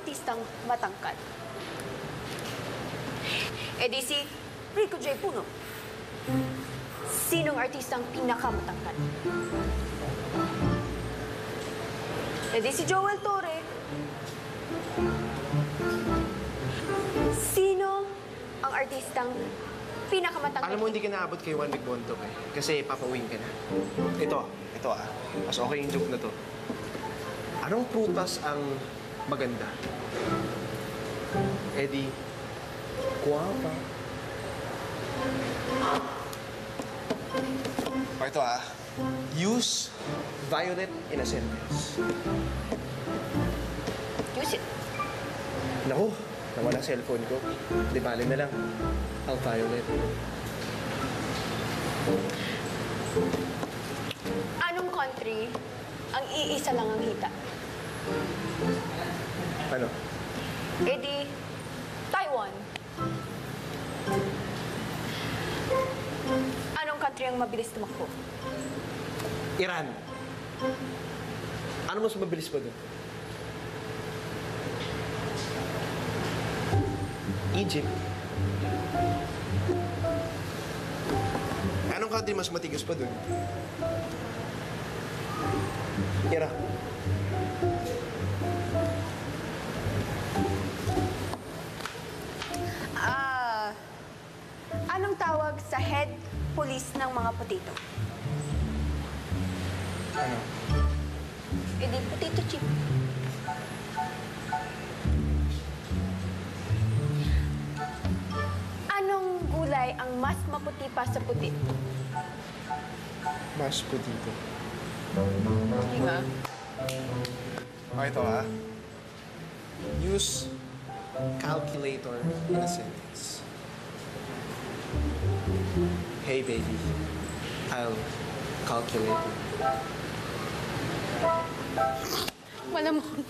artistang matangkad? E di si Rico J. Puno. Sinong artistang pinakamatangkad? E di si Joel Torre. Sino ang artistang pinakamatangkad? Alam mo, hindi ka naabot kay Juan Rigbonto eh. Kasi papawin ka na. Ito mas okay yung joke na to. Anong prutas ang maganda? Eddie, guwapa. O ito use violet in a sentence. Use it. Naku, nawala cellphone ko. Di bali na lang. Ang violet. Anong country ang iisa lang ang hita? Ano? E di, Taiwan. Anong country ang mabilis tumakbo? Iran. Ano mas mabilis pa doon? Egypt. Anong country mas matigas pa doon? Iraq. Anong tawag sa head police ng mga potato? Ano? E di, potato chip. Anong gulay ang mas maputi pa sa puti? Mas putito. Hindi nga. O ito use calculator in a sentence. Hey baby, I'll calculate it. Malamang.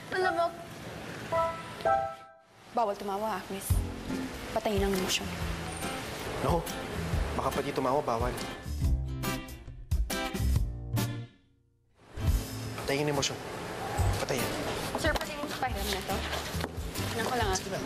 Malamang. Bawal tumawa, Miss. Patayin ang emosyon. Naku, baka pati tumawa, bawal. Patayin ang emosyon. Patayin. Sir, pwede yung pahiram na to? Ano ko lang Sige na.